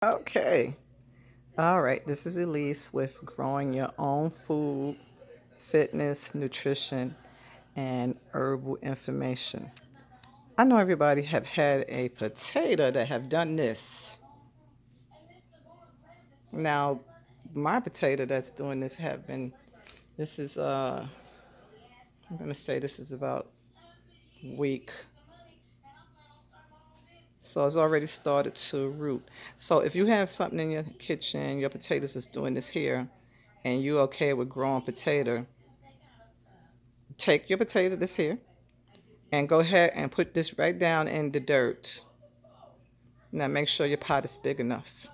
Okay. All right. This is Elise with Growing Your Own Food, Fitness, Nutrition, and Herbal Information. I know everybody have had a potato that have done this. Now, my potato that's doing this have been, this is, I'm going to say this is about week. So it's already started to root. So if you have something in your kitchen, your potatoes is doing this here, and you okay with growing potato, take your potato this here and go ahead and put this right down in the dirt. Now make sure your pot is big enough.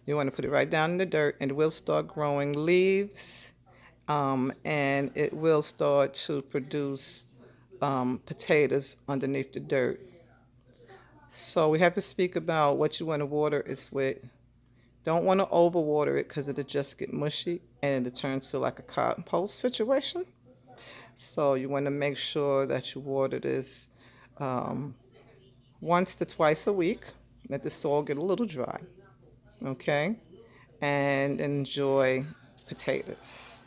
You want to put it right down in the dirt and it will start growing leaves, and it will start to produce potatoes underneath the dirt. So we have to speak about what you want to water it with. Don't want to overwater it because it'll just get mushy and it'll turn to like a compost situation. So you want to make sure that you water this once to twice a week. Let the soil get a little dry, okay? And enjoy potatoes.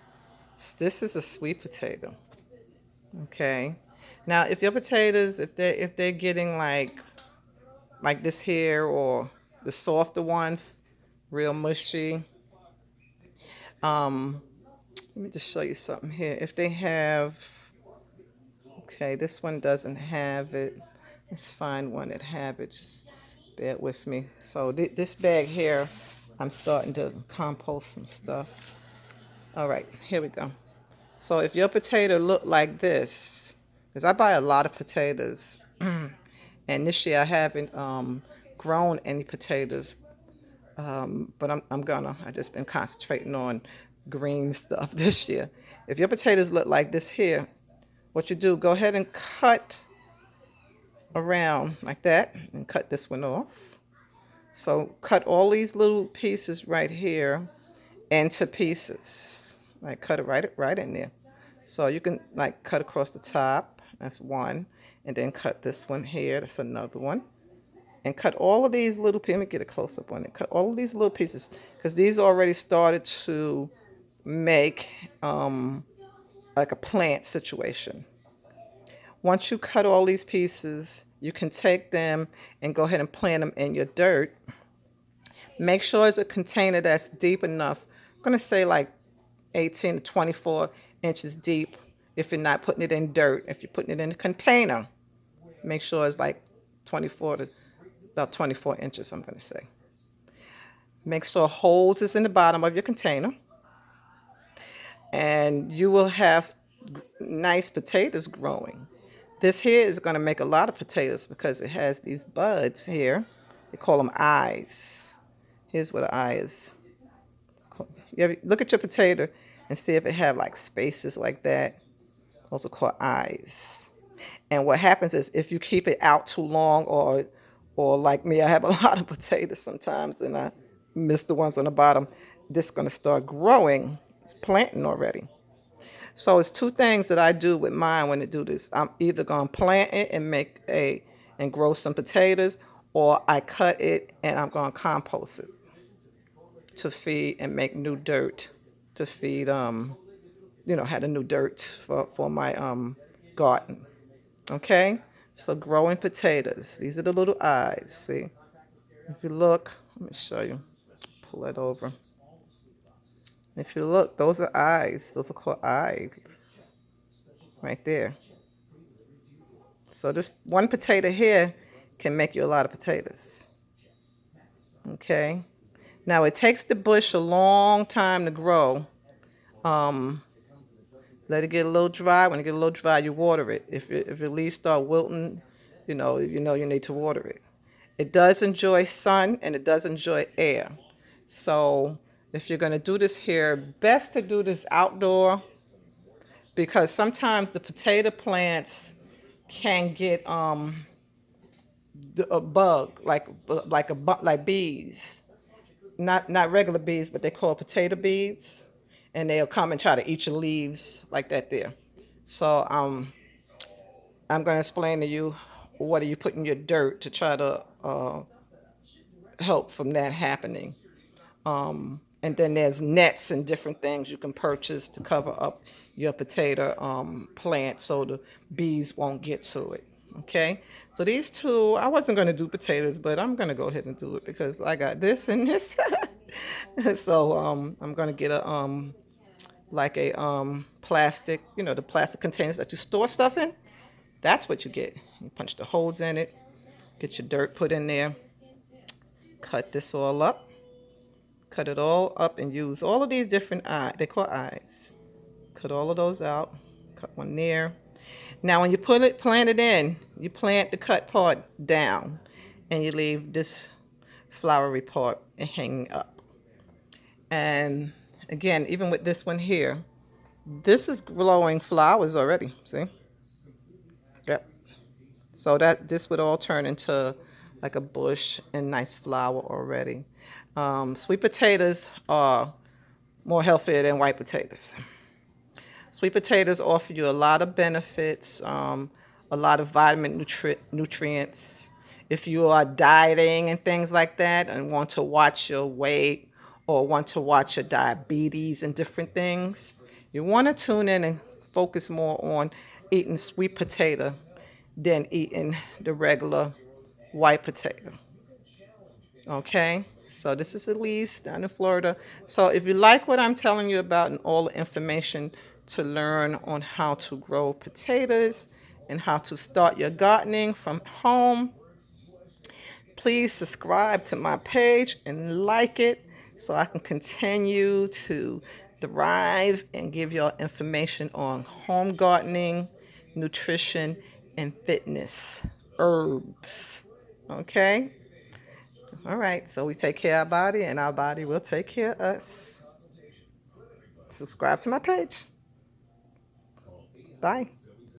This is a sweet potato, okay? Now, if your potatoes, if they're getting like this here or the softer ones, real mushy, let me just show you something here. If they have, okay, this one doesn't have it. Let's find one that have it. Just bear with me. So this bag here, I'm starting to compost some stuff. All right, here we go. So if your potato look like this, because I buy a lot of potatoes, and this year I haven't grown any potatoes, but I just been concentrating on green stuff this year. If your potatoes look like this here, what you do, go ahead and cut around like that and cut this one off. So cut all these little pieces right here into pieces. Like cut it right in there. So you can like cut across the top. That's one. And then cut this one here. That's another one. And cut all of these little pieces. Let me get a close up on it. Cut all of these little pieces because these already started to make like a plant situation. Once you cut all these pieces, you can take them and go ahead and plant them in your dirt. Make sure it's a container that's deep enough. I'm going to say like 18 to 24 inches deep if you're not putting it in dirt. If you're putting it in a container, make sure it's like 24 to about 24 inches, I'm going to say. Make sure holes is in the bottom of your container. And you will have nice potatoes growing. This here is going to make a lot of potatoes because it has these buds here. They call them eyes. Here's what an eye is. Look at your potato and see if it have like spaces like that. Those are called eyes. And what happens is if you keep it out too long, or like me, I have a lot of potatoes sometimes, and I miss the ones on the bottom. This is going to start growing. It's planting already. So it's two things that I do with mine when I do this. I'm either gonna plant it and and grow some potatoes, or I cut it and I'm gonna compost it to feed and make new dirt to feed had a new dirt for my garden. Okay? So growing potatoes. These are the little eyes. See? If you look, let me show you. Pull it over. If you look, those are eyes. Those are called eyes. Right there. So this one potato here can make you a lot of potatoes. Okay. Now it takes the bush a long time to grow. Let it get a little dry. When it get a little dry, you water it. If your leaves start wilting, you need to water it. It does enjoy sun and it does enjoy air. So if you're gonna do this here, best to do this outdoor because sometimes the potato plants can get a bug like bees, not regular bees, but they call potato bees, and they'll come and try to eat your leaves like that there. So I'm going to explain to you what are you putting in your dirt to try to help from that happening. And then there's nets and different things you can purchase to cover up your potato plant so the bees won't get to it. Okay, so these two, I wasn't going to do potatoes, but I'm going to go ahead and do it because I got this and this. So I'm going to get a like a plastic, the plastic containers that you store stuff in. That's what you get. You punch the holes in it, get your dirt put in there, cut this all up, cut it all up, and use all of these different eyes. They call eyes. Cut all of those out. Cut one there. Now, when you plant it in, you plant the cut part down, and you leave this flowery part hanging up. And again, even with this one here, this is glowing flowers already. See? Yep. So that this would all turn into like a bush and nice flower already. Sweet potatoes are more healthier than white potatoes. Sweet potatoes offer you a lot of benefits, a lot of nutrients. If you are dieting and things like that and want to watch your weight or want to watch your diabetes and different things, you want to tune in and focus more on eating sweet potato than eating the regular white potato. Okay, so this is Elise down in Florida. So if you like what I'm telling you about and all the information to learn on how to grow potatoes and how to start your gardening from home, please subscribe to my page and like it so I can continue to thrive and give y'all information on home gardening, nutrition, and fitness, herbs. Okay? All right, so we take care of our body, and our body will take care of us. Subscribe to my page. Bye.